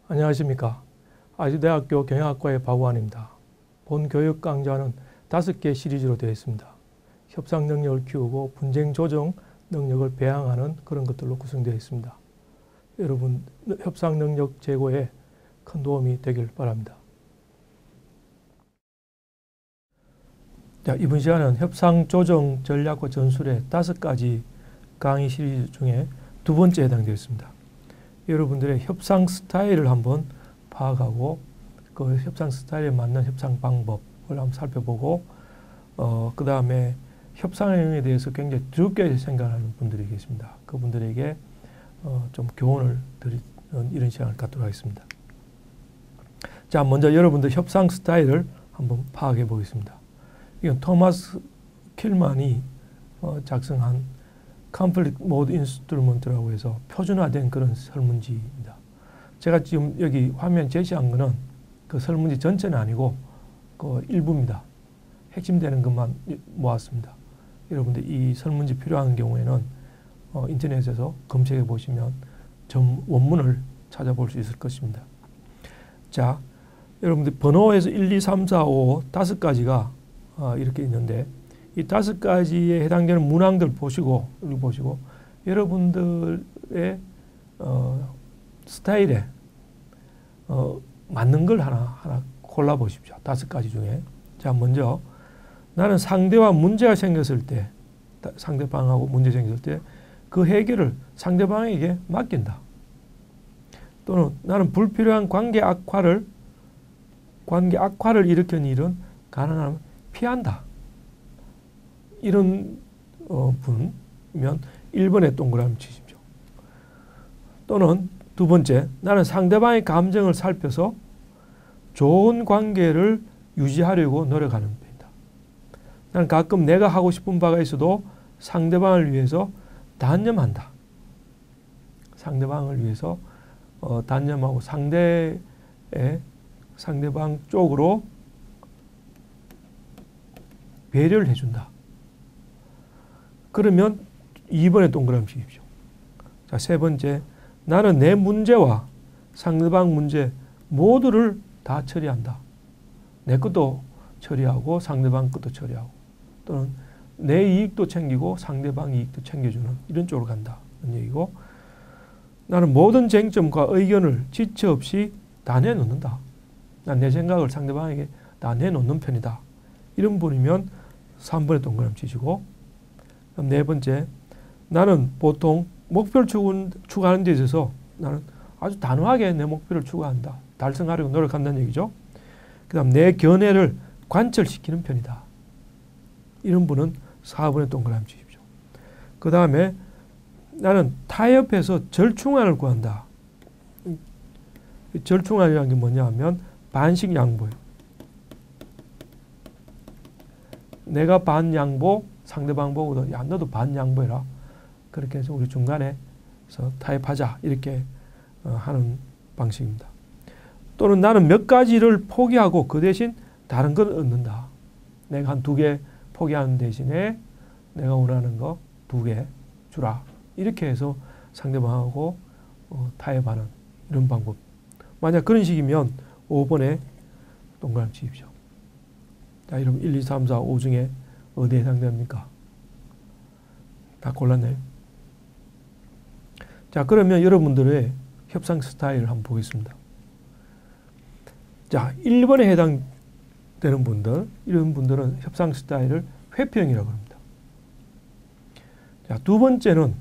안녕하십니까. 아주대학교 경영학과의 박우환입니다. 본 교육 강좌는 5개 시리즈로 되어 있습니다. 협상 능력을 키우고 분쟁 조정 능력을 배양하는 그런 것들로 구성되어 있습니다. 여러분 협상 능력 제고에 큰 도움이 되길 바랍니다. 자, 이번 시간은 협상 조정 전략과 전술의 5가지 강의 시리즈 중에 두 번째 해당되어 있습니다. 여러분들의 협상 스타일을 한번 파악하고 그 협상 스타일에 맞는 협상 방법을 한번 살펴보고 그 다음에 협상에 대해서 굉장히 두렵게 생각하는 분들이 계십니다. 그분들에게 좀 교훈을 드리는 이런 시간을 갖도록 하겠습니다. 자, 먼저 여러분들 협상 스타일을 한번 파악해 보겠습니다. 이건 토마스 킬만이 작성한 Conflict Mode Instrument라고 해서 표준화된 그런 설문지입니다. 제가 지금 여기 화면 제시한 거는 그 설문지 전체는 아니고 그 일부입니다. 핵심되는 것만 모았습니다. 여러분들 이 설문지 필요한 경우에는 인터넷에서 검색해 보시면 전 원문을 찾아볼 수 있을 것입니다. 자, 여러분들 번호에서 1, 2, 3, 4, 5 5가지가 이렇게 있는데 이 5가지에 해당되는 문항들 보시고 여러분들의 스타일에 맞는 걸 하나 골라 보십시오. 5가지 중에. 자, 먼저 나는 상대와 문제가 생겼을 때, 상대방하고 문제 생겼을 때 그 해결을 상대방에게 맡긴다. 또는 나는 불필요한 관계 악화를 일으키는 일은 가능하면 피한다. 이런 분이면 1번에 동그라미 치십시오. 또는 두 번째, 나는 상대방의 감정을 살펴서 좋은 관계를 유지하려고 노력하는 편이다. 나는 가끔 내가 하고 싶은 바가 있어도 상대방을 위해서 단념한다. 상대방을 위해서 단념하고 상대방 쪽으로 배려를 해준다. 그러면 2번에 동그라미 치십시오. 자, 세 번째, 나는 내 문제와 상대방 문제 모두를 다 처리한다. 내 것도 처리하고 상대방 것도 처리하고 또는 내 이익도 챙기고 상대방 이익도 챙겨주는 이런 쪽으로 간다는 얘기고, 나는 모든 쟁점과 의견을 지체 없이 다 내놓는다. 난 내 생각을 상대방에게 다 내놓는 편이다. 이런 분이면 3번에 동그라미 치시고, 그럼 네 번째, 나는 보통 목표를 추구하는 데 있어서 나는 아주 단호하게 내 목표를 추구한다. 달성하려고 노력한다는 얘기죠. 그 다음 내 견해를 관철시키는 편이다. 이런 분은 4번에 동그라미 치십시오. 그 다음에 나는 타협해서 절충안을 구한다. 절충안이라는 게 뭐냐 하면 반씩 양보예요. 내가 반 양보, 상대방 보고도 야 너도 반 양보해라. 그렇게 해서 우리 중간에서 타협하자 이렇게 하는 방식입니다. 또는 나는 몇 가지를 포기하고 그 대신 다른 걸 얻는다. 내가 한 2개 포기하는 대신에 내가 원하는 거 2개 주라. 이렇게 해서 상대방하고 타협하는 이런 방법. 만약 그런 식이면 5번에 동그라미 치십시오. 자, 이러면 1, 2, 3, 4, 5 중에 어디에 해당됩니까? 다 골랐네요. 자, 그러면 여러분들의 협상 스타일을 한번 보겠습니다. 자, 1번에 해당되는 분들, 이런 분들은 협상 스타일을 회피형이라고 합니다. 자, 두 번째는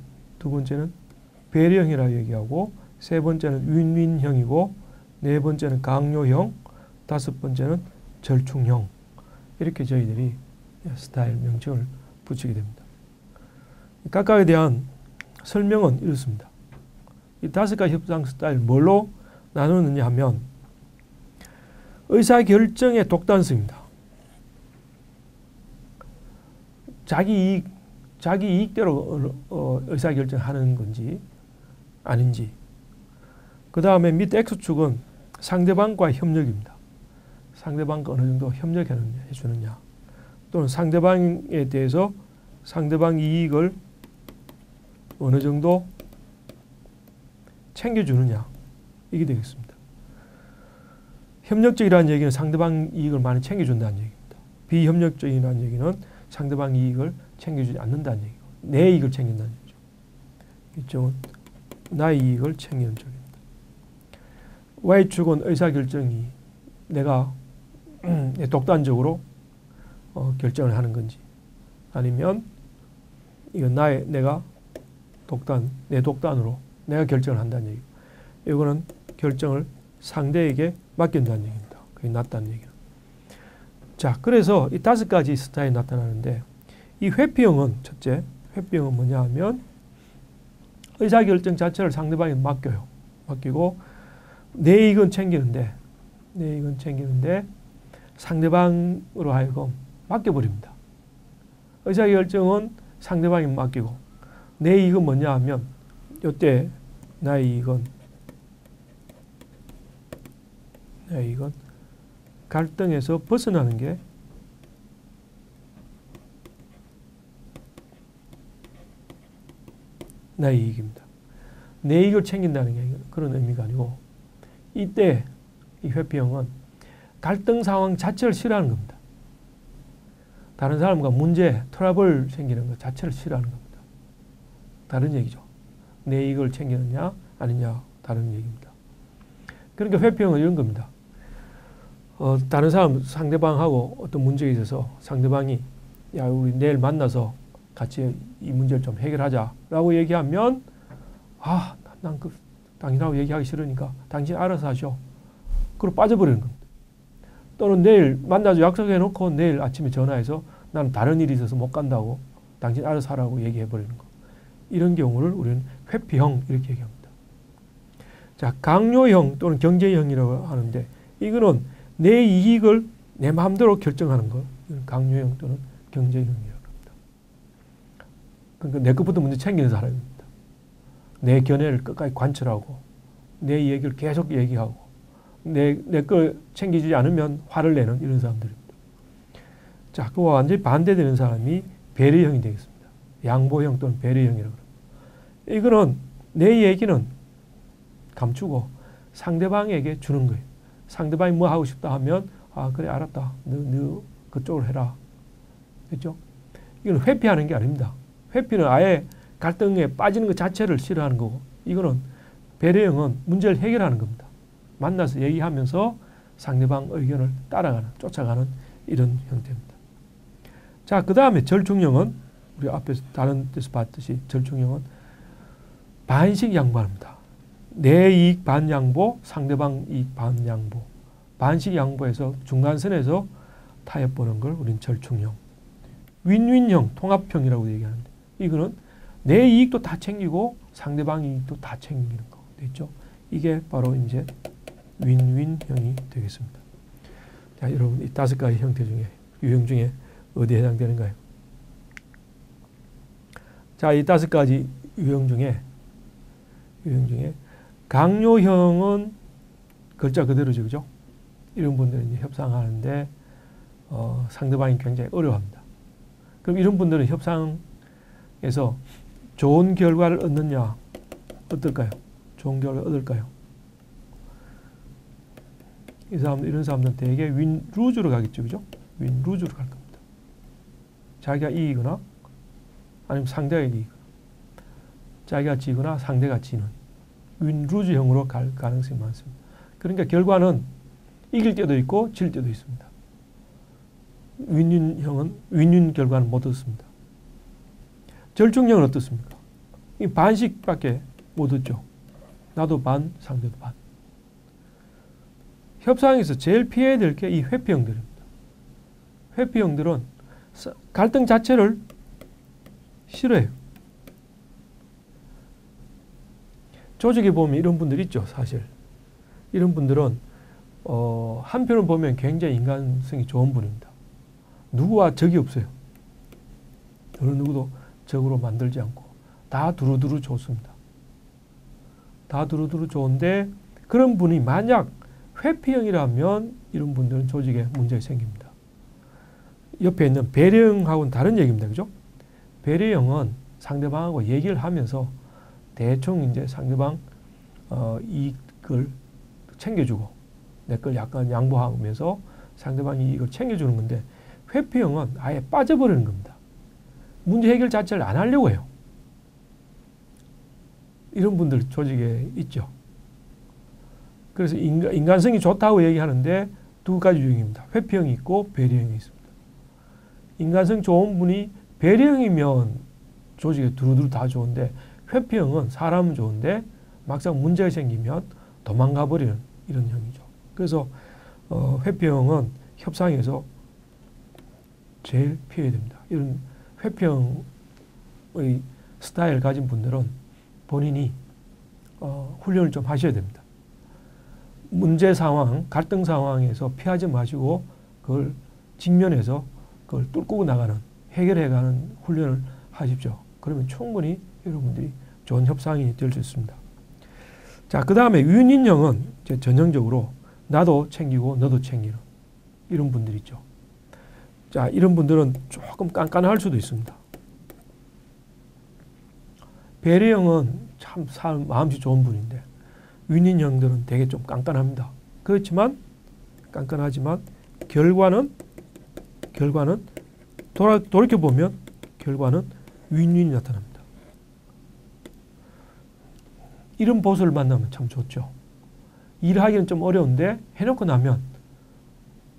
배려형이라고 얘기하고, 세 번째는 윈윈형이고, 네 번째는 강요형, 5번째는 절충형. 이렇게 저희들이 스타일 명칭을 붙이게 됩니다. 각각에 대한 설명은 이렇습니다. 이 5가지 협상 스타일 뭘로 나누느냐 하면 의사결정의 독단성입니다. 자기 이익대로 의사결정하는 건지 아닌지. 그 다음에 밑 X축은 상대방과의 협력입니다. 상대방과 어느 정도 협력해주느냐, 또는 상대방에 대해서 상대방 이익을 어느 정도 챙겨주느냐, 이게 되겠습니다. 협력적이라는 얘기는 상대방 이익을 많이 챙겨준다는 얘기입니다. 비협력적이라는 얘기는 상대방 이익을 챙겨주지 않는다는 얘기고 내 이익을 챙긴다는 얘기죠. 이쪽은 나의 이익을 챙기는 쪽입니다. Y축은 의사결정이 내가 독단적으로 결정을 하는 건지 아니면 이건 내가 내 독단으로 내가 결정을 한다는 얘기고 이거는 결정을 상대에게 맡긴다는 얘기입니다. 그게 낫다는 얘기는. 자, 그래서 이 5가지 스타일이 나타나는데 이 회피형은 첫째, 회피형은 뭐냐 하면 의사결정 자체를 상대방에 맡겨요. 맡기고 내 이익은 챙기는데 상대방으로 하여금 맡겨버립니다. 의사결정은 상대방에 맡기고 내 이익은 뭐냐 하면 이때 나의 이익은 갈등에서 벗어나는 게 나의 이익입니다. 내 이익을 챙긴다는 게 그런 의미가 아니고 이때 이 회피형은 갈등 상황 자체를 싫어하는 겁니다. 다른 사람과 문제, 트러블 생기는 것 자체를 싫어하는 겁니다. 다른 얘기죠. 내 이익을 챙기느냐 아니냐 다른 얘기입니다. 그러니까 회피형은 이런 겁니다. 다른 사람 상대방하고 어떤 문제에 있어서 상대방이 야 우리 내일 만나서 같이 이 문제를 좀 해결하자라고 얘기하면 난 그 당신하고 얘기하기 싫으니까 당신 알아서 하셔. 그리고 빠져버리는 겁니다. 또는 내일 만나서 약속해놓고 내일 아침에 전화해서 나는 다른 일이 있어서 못 간다고 당신 알아서 하라고 얘기해버리는 거. 이런 경우를 우리는 회피형 이렇게 얘기합니다. 자, 강요형 또는 경제형이라고 하는데 이거는 내 이익을 내 마음대로 결정하는 거. 이건 강요형 또는 경제형이라고 합니다. 그러니까 내 것부터 먼저 챙기는 사람입니다. 내 견해를 끝까지 관철하고 내 얘기를 계속 얘기하고 내 거 챙기지 않으면 화를 내는 이런 사람들입니다. 자, 그와 완전히 반대되는 사람이 배려형이 되겠습니다. 양보형 또는 배려형이라고 합니다. 이거는 내 얘기는 감추고 상대방에게 주는 거예요. 상대방이 뭐 하고 싶다 하면 그래 알았다. 너 그쪽으로 해라. 그렇죠? 이건 회피하는 게 아닙니다. 회피는 아예 갈등에 빠지는 것 자체를 싫어하는 거고 이거는 배려형은 문제를 해결하는 겁니다. 만나서 얘기하면서 상대방 의견을 따라가는 쫓아가는 이런 형태입니다. 자, 그 다음에 절충형은 우리 앞에서 다른 데서 봤듯이 절충형은 반씩 양보합니다. 내 이익 반 양보, 상대방 이익 반 양보. 반씩 양보해서 중간선에서 타협보는 걸 우린 절충형. 윈윈형, 통합형이라고 얘기하는데 이거는 내 이익도 다 챙기고 상대방 이익도 다 챙기는 거 됐죠? 이게 바로 이제 윈윈형이 되겠습니다. 자, 여러분 이 5가지 형태 중에 유형 중에 어디에 해당되는가요? 자, 이 5가지 유형 중에 강요형은 글자 그대로죠, 그죠? 이런 분들은 이제 협상하는데 상대방이 굉장히 어려워합니다. 그럼 이런 분들은 협상에서 좋은 결과를 얻느냐 어떨까요? 좋은 결과를 얻을까요? 이런 사람들은 대개 윈루즈로 가겠죠, 그죠? 윈루즈로 갈 겁니다. 자기가 이기거나 아니면 상대가 이기거나 자기가 지거나 상대가 지는 윈루즈형으로 갈 가능성이 많습니다. 그러니까 결과는 이길 때도 있고 질 때도 있습니다. 윈윈 결과는 못 얻습니다. 절충형은 어떻습니까? 이 반씩밖에 못 얻죠. 나도 반, 상대도 반. 협상에서 제일 피해야 될 게 이 회피형들입니다. 회피형들은 갈등 자체를 싫어해요. 조직에 보면 이런 분들 있죠, 사실. 이런 분들은 한편으로 보면 굉장히 인간성이 좋은 분입니다. 누구와 적이 없어요. 어느 누구도 적으로 만들지 않고 다 두루두루 좋습니다. 다 두루두루 좋은데 그런 분이 만약 회피형이라면 이런 분들은 조직에 문제가 생깁니다. 옆에 있는 배려형하고는 다른 얘기입니다. 그죠? 배려형은 상대방하고 얘기를 하면서 대충 이제 상대방 이익을 챙겨주고 내 걸 약간 양보하면서 상대방이 이걸 챙겨주는 건데, 회피형은 아예 빠져버리는 겁니다. 문제 해결 자체를 안 하려고 해요. 이런 분들 조직에 있죠. 그래서 인간성이 좋다고 얘기하는데 두 가지 유형입니다. 회피형이 있고 배려형이 있습니다. 인간성 좋은 분이 배려형이면 조직에 두루두루 다 좋은데, 회피형은 사람은 좋은데 막상 문제가 생기면 도망가 버리는 이런 형이죠. 그래서 회피형은 협상에서 제일 피해야 됩니다. 이런 회피형의 스타일 가진 분들은 본인이 훈련을 좀 하셔야 됩니다. 문제 상황, 갈등 상황에서 피하지 마시고 그걸 직면해서 그걸 뚫고 나가는, 해결해가는 훈련을 하십시오. 그러면 충분히 여러분들이 좋은 협상이 될 수 있습니다. 자, 그 다음에 윈윈형은 이제 전형적으로 나도 챙기고 너도 챙기는 이런 분들이 있죠. 자, 이런 분들은 조금 깐깐할 수도 있습니다. 배려형은 참 마음씨 좋은 분인데, 윈윈형들은 되게 좀 깐깐합니다. 그렇지만 깐깐하지만 결과는 돌이켜보면 결과는 윈윈이 나타납니다. 이런 보스를 만나면 참 좋죠. 일하기는 좀 어려운데 해놓고 나면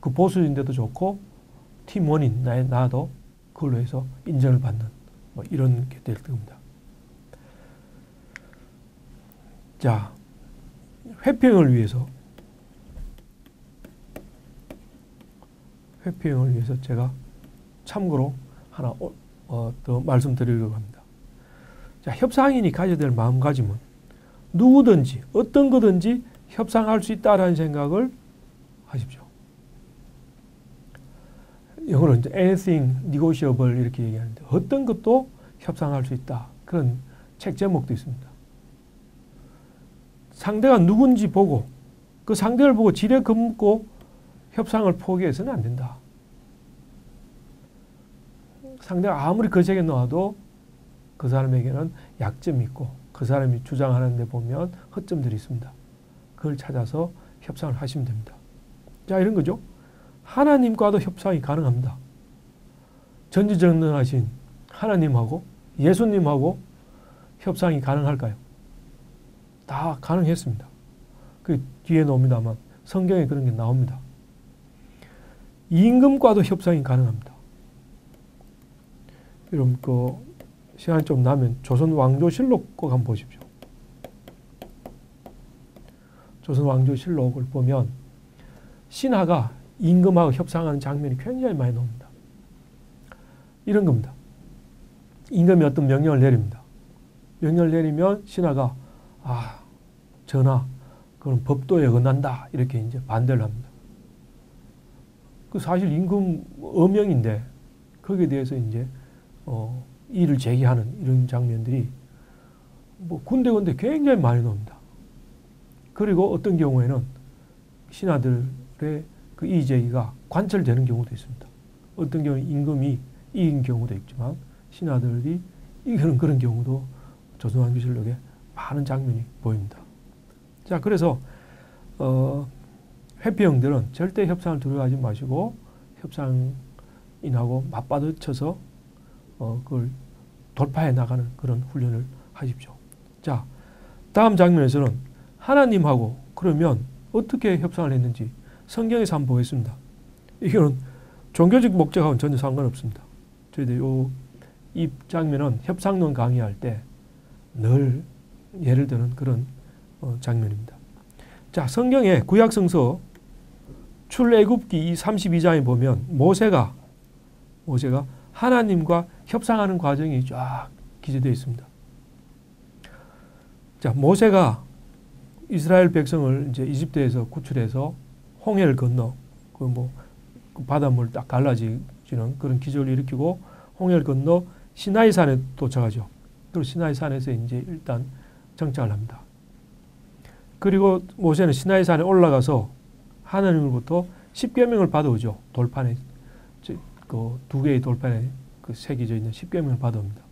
그 보스인데도 좋고 팀원인 나도 그걸로 해서 인정을 받는 뭐 이런 게 될 겁니다. 자, 회피형을 위해서 제가 참고로 하나 더 말씀드리려고 합니다. 자, 협상인이 가져야 될 마음가짐은 누구든지 어떤 거든지 협상할 수 있다라는 생각을 하십시오. 영어로 이제 anything negotiable 이렇게 얘기하는데, 어떤 것도 협상할 수 있다. 그런 책 제목도 있습니다. 상대가 누군지 보고 그 상대를 보고 지레 겁먹고 협상을 포기해서는 안 된다. 상대가 아무리 거세게 나와도 그 사람에게는 약점이 있고 그 사람이 주장하는 데 보면 허점들이 있습니다. 그걸 찾아서 협상을 하시면 됩니다. 자, 이런 거죠. 하나님과도 협상이 가능합니다. 전지전능하신 하나님하고 예수님하고 협상이 가능할까요? 다 가능했습니다. 그 뒤에 나옵니다만 성경에 그런 게 나옵니다. 임금과도 협상이 가능합니다. 여러분 그 시간이 좀 나면 조선 왕조실록 꼭 한번 보십시오. 조선 왕조실록을 보면 신하가 임금하고 협상하는 장면이 굉장히 많이 나옵니다. 이런 겁니다. 임금이 어떤 명령을 내립니다. 명령을 내리면 신하가 전하, 그건 법도에 어긋난다 이렇게 이제 반대를 합니다. 그 사실 임금 어명인데 거기에 대해서 이제 이의를 제기하는 이런 장면들이 뭐 군데군데 굉장히 많이 나옵니다. 그리고 어떤 경우에는 신하들의 그 이의 제기가 관철되는 경우도 있습니다. 어떤 경우는 임금이 이긴 경우도 있지만 신하들이 이기는 그런 경우도 조선왕조실록에 많은 장면이 보입니다. 자, 그래서 회피형들은 절대 협상을 두려워하지 마시고 협상인하고 맞받아쳐서 그걸 돌파해 나가는 그런 훈련을 하십시오. 자, 다음 장면에서는 하나님하고 그러면 어떻게 협상을 했는지 성경에서 한번 보겠습니다. 이거는 종교적 목적하고는 전혀 상관없습니다. 저희들 이 장면은 협상론 강의할 때 늘 예를 드는 그런 장면입니다. 자, 성경의 구약성서 출애굽기 32장에 보면 모세가 하나님과 협상하는 과정이 쫙 기재되어 있습니다. 자, 모세가 이스라엘 백성을 이제 이집트에서 구출해서 홍해를 건너 그 바닷물 딱 갈라지는 그런 기적을 일으키고 홍해를 건너 시나이 산에 도착하죠. 그리고 시나이 산에서 이제 일단 정착을 합니다. 그리고 모세는 시나이 산에 올라가서 하나님으로부터 십계명을 받아오죠. 돌판에 그 두 개의 돌판에 그 새겨져 있는 십계명을 받아옵니다.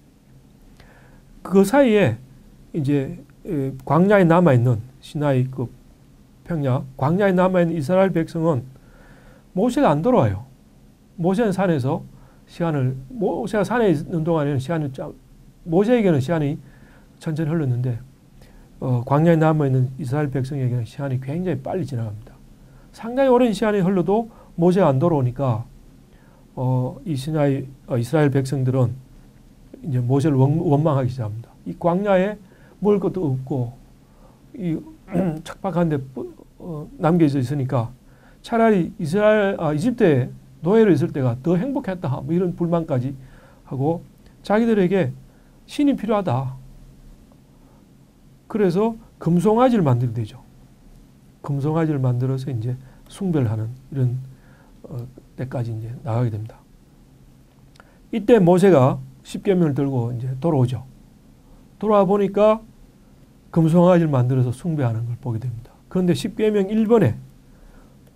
그 사이에 이제 광야에 남아 있는 시나이 그 평야 광야에 남아있는 이스라엘 백성은 모세가 안 돌아와요. 모세는 산에서 모세가 산에 있는 동안에는 모세에게는 시간이 천천히 흘렀는데 광야에 남아있는 이스라엘 백성에게는 시간이 굉장히 빨리 지나갑니다. 상당히 오랜 시간이 흘러도 모세가 안 돌아오니까 이스라엘 백성들은 이제 모세를 원망하기 시작합니다. 이 광야에 먹을 것도 없고 이 척박한데 남겨져 있으니까 차라리 이집트에 노예로 있을 때가 더 행복했다. 뭐 이런 불만까지 하고 자기들에게 신이 필요하다. 그래서 금송아지를 만들게 되죠. 금송아지를 만들어서 이제 숭배를 하는 이런 때까지 이제 나가게 됩니다. 이때 모세가 십계명을 들고 이제 돌아오죠. 돌아와 보니까 금송아지를 만들어서 숭배하는 걸 보게 됩니다. 그런데 십계명 1번에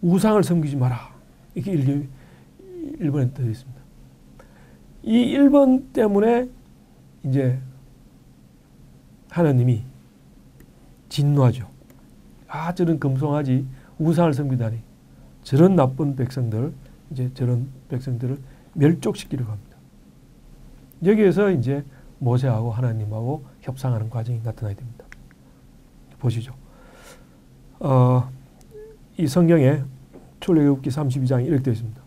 우상을 섬기지 마라. 이게 1번에 되어 있습니다. 이 1번 때문에 이제 하나님이 진노하죠. 저런 금송아지 우상을 섬기다니. 저런 나쁜 백성들, 이제 저런 백성들을 멸족시키려고 합니다. 여기에서 이제 모세하고 하나님하고 협상하는 과정이 나타나게 됩니다. 보시죠. 이 성경에 출애굽기 32장에 이렇게 되어 있습니다.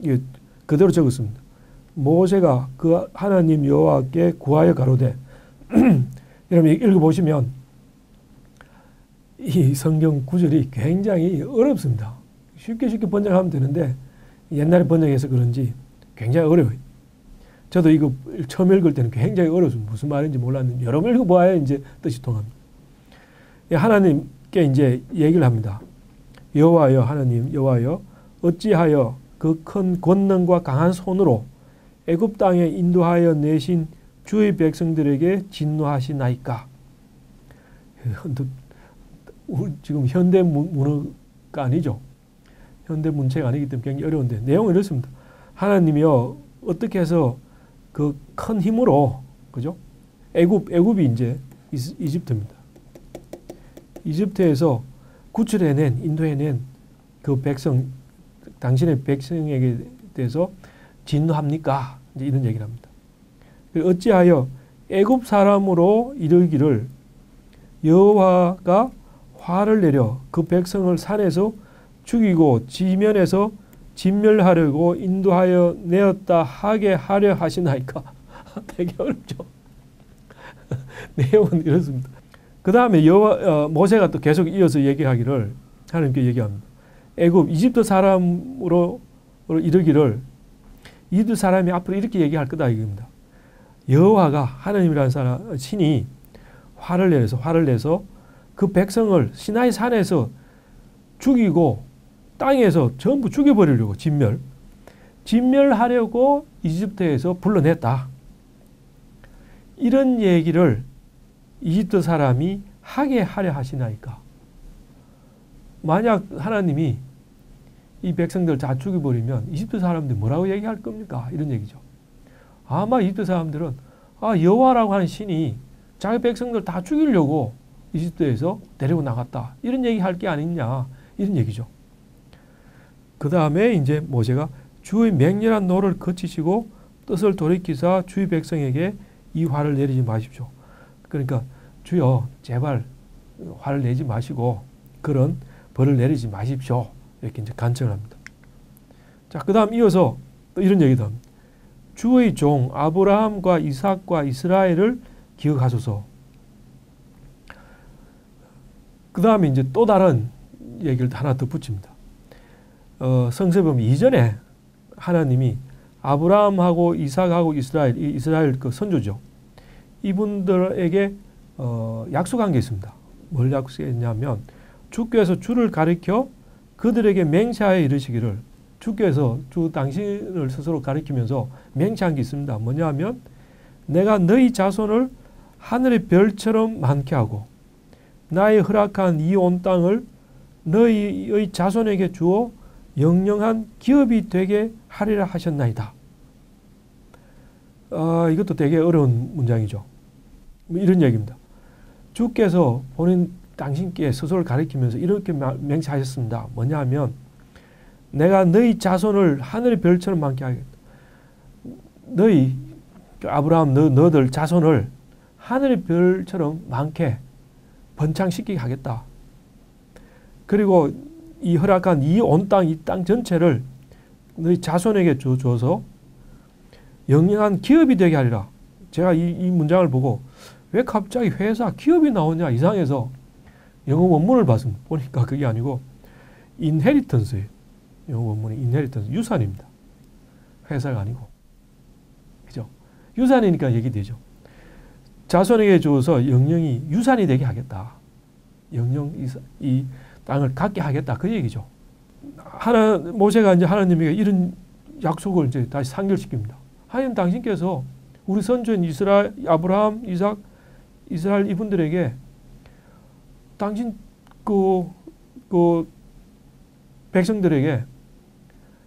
이게 그대로 적었습니다. 모세가 그 하나님 여호와께 구하여 가로되 여러분 읽어보시면 이 성경 구절이 굉장히 어렵습니다. 쉽게 번역하면 되는데 옛날에 번역해서 그런지 굉장히 어려워요. 저도 이거 처음 읽을 때는 굉장히 어려웠습니다. 무슨 말인지 몰랐는데 여러 번 읽어봐야 이제 뜻이 통합니다. 하나님께 이제 얘기를 합니다. 여호와여 하나님 여호와여 어찌하여 그 큰 권능과 강한 손으로 애굽 땅에 인도하여 내신 주의 백성들에게 진노하시나이까. 지금 현대 문어가 아니죠. 현대 문체가 아니기 때문에 굉장히 어려운데 내용은 이렇습니다. 하나님이여 어떻게 해서 그 큰 힘으로 그죠? 애굽이 이제 이집트입니다. 이집트에서 구출해낸 인도해낸 그 백성 당신의 백성에게 대해서 진노합니까? 이제 이런 얘기를 합니다. 어찌하여 애굽 사람으로 이르기를 여호와가 화를 내려 그 백성을 산에서 죽이고 지면에서 진멸하려고 인도하여 내었다 하게 하려 하시나이까? 되게 어렵죠. 내용은 이렇습니다. 그 다음에 모세가 또 계속 이어서 얘기하기를 하나님께 얘기합니다. 애굽 이집트 사람으로 이르기를 이집트 사람이 앞으로 이렇게 얘기할 거다 이겁니다. 여호와가 하나님이라는 사람 신이 화를 내서 그 백성을 시나이 산에서 죽이고 땅에서 전부 죽여버리려고 진멸하려고 이집트에서 불러냈다. 이런 얘기를 이집트 사람이 하게 하려 하시나이까. 만약 하나님이 이 백성들 다 죽여버리면 이집트 사람들이 뭐라고 얘기할 겁니까? 이런 얘기죠. 아마 이집트 사람들은 여호와라고 하는 신이 자기 백성들 다 죽이려고 이집트에서 데리고 나갔다. 이런 얘기 할 게 아니냐. 이런 얘기죠. 그 다음에 이제 모세가 주의 맹렬한 노를 거치시고 뜻을 돌이키사 주의 백성에게 이 화를 내리지 마십시오. 그러니까 주여 제발 화를 내지 마시고 그런 벌을 내리지 마십시오. 이렇게 이제 간청을 합니다. 자, 그 다음 이어서 또 이런 얘기도 합니다. 주의 종 아브라함과 이삭과 이스라엘을 기억하소서. 그 다음에 이제 또 다른 얘기를 하나 더 붙입니다. 성서에 보면 이전에 하나님이 아브라함하고 이삭하고 이스라엘 그 선조죠. 이분들에게 약속한 게 있습니다. 뭘 약속했냐면 주께서 주를 가리켜 그들에게 맹세하여 이르시기를 주께서 주 당신을 스스로 가리키면서 맹세한 게 있습니다. 뭐냐면 내가 너희 자손을 하늘의 별처럼 많게 하고 나의 허락한 이 온 땅을 너희의 자손에게 주어 영영한 기업이 되게 하리라 하셨나이다. 이것도 되게 어려운 문장이죠. 이런 얘기입니다. 주께서 본인 당신께 스스로를 가리키면서 이렇게 맹세하셨습니다. 뭐냐 하면 내가 너희 자손을 하늘의 별처럼 많게 하겠다. 너희 아브라함 너들 자손을 하늘의 별처럼 많게 번창시키게 하겠다. 그리고 이 허락한 이 온 땅, 이 땅 전체를 너희 자손에게 줘서 영영한 기업이 되게 하리라. 제가 이 문장을 보고 왜 갑자기 회사 기업이 나오냐 이상해서 영어 원문을 보니까 그게 아니고 인헤리턴스예요. 영어 원문이 인헤리턴스, 유산입니다. 회사가 아니고. 그죠? 유산이니까 얘기되죠. 자손에게 줘서 영영이 유산이 되게 하겠다. 영영 이 땅을 갖게 하겠다. 그 얘기죠. 모세가 이제 하나님에게 이런 약속을 이제 다시 상기시킵니다. 하나님 당신께서 우리 선조인 이스라엘, 아브라함, 이삭, 이스라엘 이분들에게 당신 그 백성들에게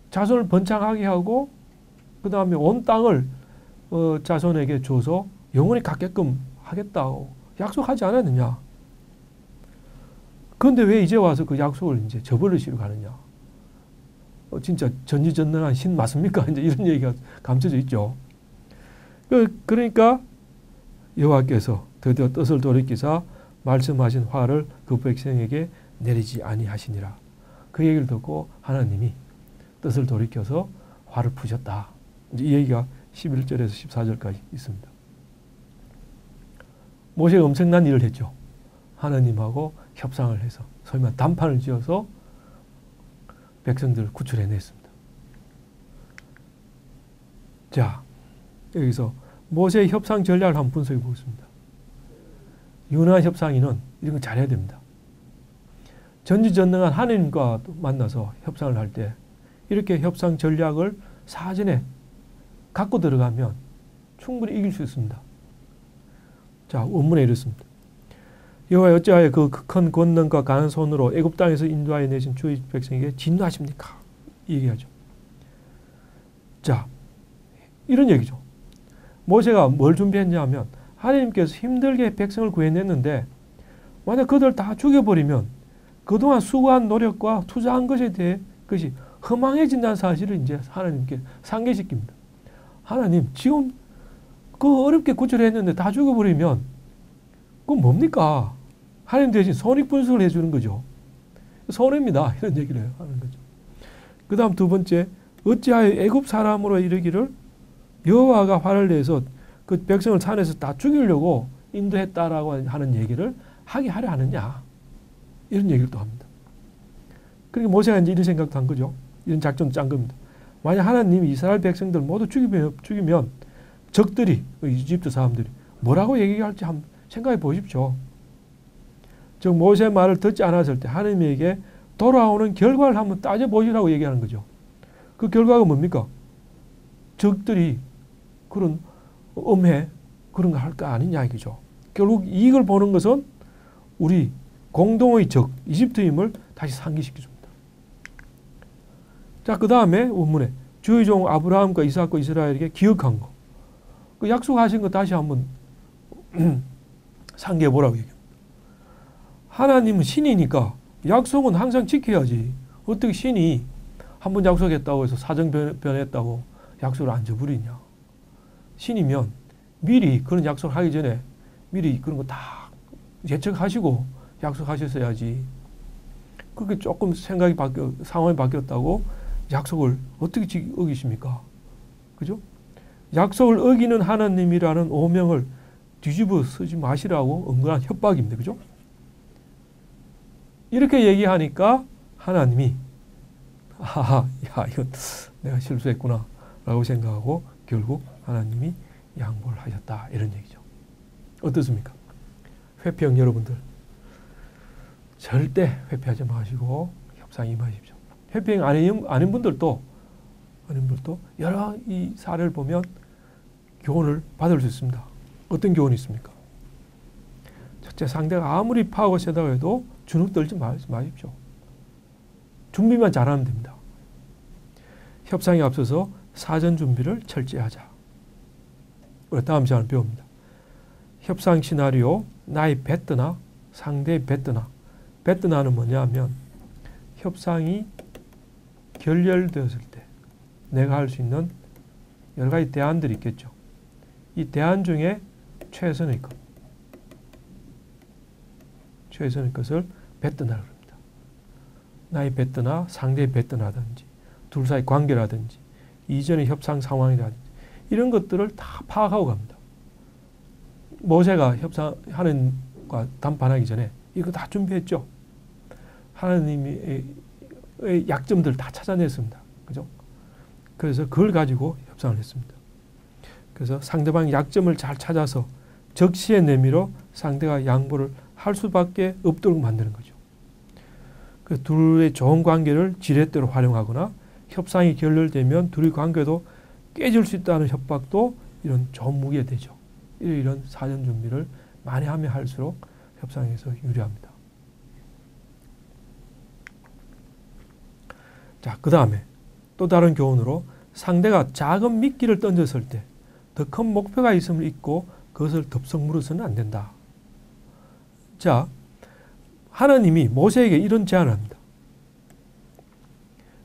자손을 번창하게 하고 그 다음에 온 땅을 자손에게 줘서 영원히 갖게끔 하겠다고 약속하지 않았느냐. 그런데 왜 이제 와서 그 약속을 이제 저버리시러 가느냐. 진짜 전지전능한 신 맞습니까? 이제 이런 얘기가 감춰져 있죠. 그러니까 여호와께서 드디어 뜻을 돌이키사 말씀하신 화를 그 백성에게 내리지 아니하시니라. 그 얘기를 듣고 하나님이 뜻을 돌이켜서 화를 푸셨다. 이제 이 얘기가 11절에서 14절까지 있습니다. 모세가 엄청난 일을 했죠. 하나님하고 협상을 해서 소위 말해 단판을 지어서 백성들을 구출해냈습니다. 자, 여기서 모세의 협상 전략을 한번 분석해 보겠습니다. 유능한 협상인은 이런 거 잘해야 됩니다. 전지전능한 하나님과 만나서 협상을 할 때 이렇게 협상 전략을 사전에 갖고 들어가면 충분히 이길 수 있습니다. 자, 원문에 이렇습니다. 여호와 어찌하여 그 큰 권능과 강한 손으로 애굽 땅에서 인도하여 내신 주의 백성에게 진노하십니까? 얘기하죠. 자, 이런 얘기죠. 모세가 뭘 준비했냐 하면 하나님께서 힘들게 백성을 구해냈는데 만약 그들 다 죽여버리면 그동안 수고한 노력과 투자한 것에 대해 그것이 허망해진다는 사실을 이제 하나님께 상기시킵니다. 하나님, 지금 그 어렵게 구출했는데 다 죽여버리면 그건 뭡니까? 하나님 대신 손익분석을 해주는 거죠. 손해입니다. 이런 얘기를 하는 거죠. 그 다음 두 번째, 어찌하여 애굽 사람으로 이르기를 여호와가 화를 내서 그 백성을 산에서 다 죽이려고 인도했다라고 하는 얘기를 하게 하려 하느냐. 이런 얘기를 또 합니다. 그러니까 모세가 이제 이런 생각도 한 거죠. 이런 작전을 짠 겁니다. 만약 하나님이 이스라엘 백성들 모두 죽이면 적들이, 이집트 사람들이 뭐라고 얘기할지 한번 생각해 보십시오. 즉 모세의 말을 듣지 않았을 때 하나님에게 돌아오는 결과를 한번 따져보시라고 얘기하는 거죠. 그 결과가 뭡니까? 적들이 그런 음해 그런 거 할 거 아니냐 이거죠. 결국 이익을 보는 것은 우리 공동의 적 이집트임을 다시 상기시켜 줍니다. 자, 그 다음에 원문에 주의 종 아브라함과 이삭과 이스라엘에게 기억한 거. 그 약속하신 거 다시 한번 상기해 보라고 얘기합니다. 하나님은 신이니까 약속은 항상 지켜야지. 어떻게 신이 한번 약속했다고 해서 사정 변했다고 약속을 안 저버리냐. 신이면 미리 그런 약속을 하기 전에 미리 그런 거 다 예측하시고 약속하셨어야지. 그렇게 조금 상황이 바뀌었다고 약속을 어떻게 어기십니까? 그죠? 약속을 어기는 하나님이라는 오명을 뒤집어 쓰지 마시라고 은근한 협박입니다. 그죠? 이렇게 얘기하니까 하나님이 이건 내가 실수했구나 라고 생각하고 결국 하나님이 양보를 하셨다. 이런 얘기죠. 어떻습니까? 회피형 여러분들 절대 회피하지 마시고 협상에 임하십시오. 회피형 아닌 분들도 여러 이 사례를 보면 교훈을 받을 수 있습니다. 어떤 교훈이 있습니까? 첫째, 상대가 아무리 파하고 세다고 해도 주눅 들지 마십시오. 준비만 잘하면 됩니다. 협상에 앞서서 사전 준비를 철저히 하자. 우리 다음 시간에 배웁니다. 협상 시나리오, 나의 배트나 상대의 배뜨나. 배뜨나는 뭐냐면 협상이 결렬되었을 때 내가 할 수 있는 여러 가지 대안들이 있겠죠. 이 대안 중에 최선의 것. 최선의 것을 배뜨나라고 합니다. 나의 배뜨나, 상대의 배뜨나든지, 둘 사이 관계라든지, 이전의 협상 상황이라든지, 이런 것들을 다 파악하고 갑니다. 모세가 하나님과 담판하기 전에 이거 다 준비했죠. 하나님의 약점들 다 찾아냈습니다. 그죠? 그래서 그걸 가지고 협상을 했습니다. 그래서 상대방의 약점을 잘 찾아서 적시의 내미로 상대가 양보를 할 수밖에 없도록 만드는 거죠. 그 둘의 좋은 관계를 지렛대로 활용하거나 협상이 결렬되면 둘의 관계도 깨질 수 있다는 협박도 이런 좋은 무기가 되죠. 이런 사전 준비를 많이 하면 할수록 협상에서 유리합니다. 자, 그 다음에 또 다른 교훈으로 상대가 작은 미끼를 던졌을 때 더 큰 목표가 있음을 잊고 그것을 덥석 물어서는 안 된다. 자, 하나님이 모세에게 이런 제안을 합니다.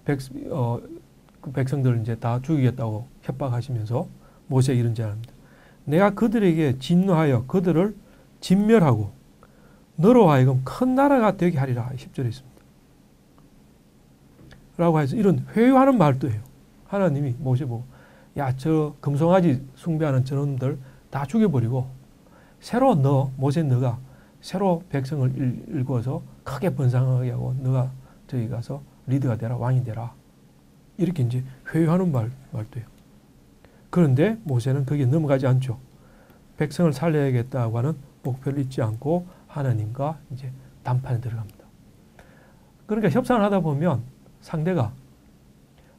그 백성들을 이제 다 죽이겠다고 협박하시면서 모세에게 이런 제안을 합니다. 내가 그들에게 진노하여 그들을 진멸하고 너로 하여금 큰 나라가 되게 하리라. 10절에 있습니다. 라고 해서 이런 회유하는 말도 해요. 하나님이 모세 보고 야, 저 금송아지 숭배하는 저놈들 다 죽여버리고 새로 모세 너가 새로 백성을 일구어서 크게 번성하게 하고 너가 저기 가서 리더가 되라, 왕이 되라. 이렇게 이제 회유하는 말도 해요. 그런데 모세는 거기에 넘어가지 않죠. 백성을 살려야겠다고 하는 목표를 잊지 않고 하나님과 이제 담판에 들어갑니다. 그러니까 협상을 하다 보면 상대가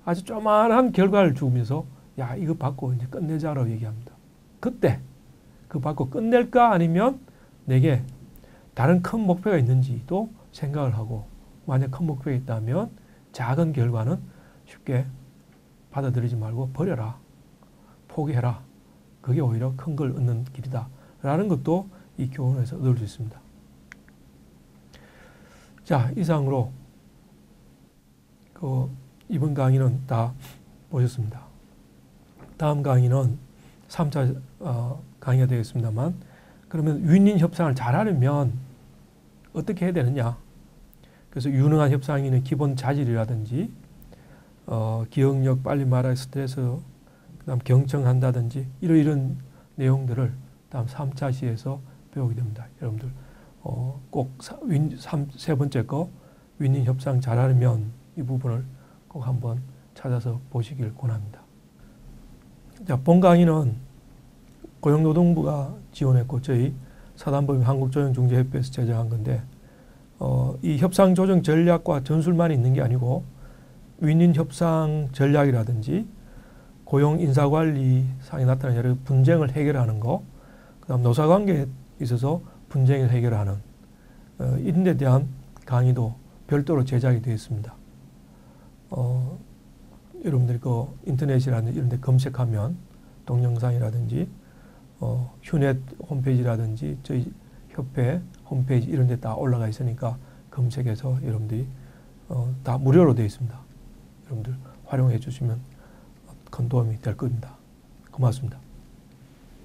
아주 조만한 결과를 주면서 야, 이거 받고 이제 끝내자라고 얘기합니다. 그때 그거 받고 끝낼까 아니면 내게 다른 큰 목표가 있는지도 생각을 하고 만약 큰 목표가 있다면 작은 결과는 쉽게 받아들이지 말고 버려라. 포기해라. 그게 오히려 큰 걸 얻는 길이다. 라는 것도 이 교훈에서 얻을 수 있습니다. 자, 이상으로 이번 강의는 다 보셨습니다. 다음 강의는 3차 강의가 되겠습니다만 그러면 윈윈 협상을 잘하려면 어떻게 해야 되느냐. 그래서 유능한 협상인의 기본 자질이라든지 기억력, 빨리 말할 스트레스, 그다음 경청한다든지 이런 내용들을 다음 3차 시에서 배우게 됩니다. 여러분들 꼭 세 번째 거 윈윈 협상 잘하려면 이 부분을 꼭 한번 찾아서 보시길 권합니다. 자, 본 강의는 고용노동부가 지원했고 저희 사단법인 한국조정중재협회에서 제작한 건데 이 협상 조정 전략과 전술만 있는 게 아니고 윈윈 협상 전략이라든지 고용 인사관리상에 나타나는 여러 분쟁을 해결하는 거, 그다음 노사관계에 있어서 분쟁을 해결하는 이런 데 대한 강의도 별도로 제작이 되어 있습니다. 여러분들이 그 인터넷이라든지 이런 데 검색하면 동영상이라든지 휴넷 홈페이지라든지 저희 협회 홈페이지 이런 데 다 올라가 있으니까 검색해서 여러분들이 다 무료로 되어 있습니다. 여러분들 활용해 주시면 큰 도움이 될 겁니다. 고맙습니다.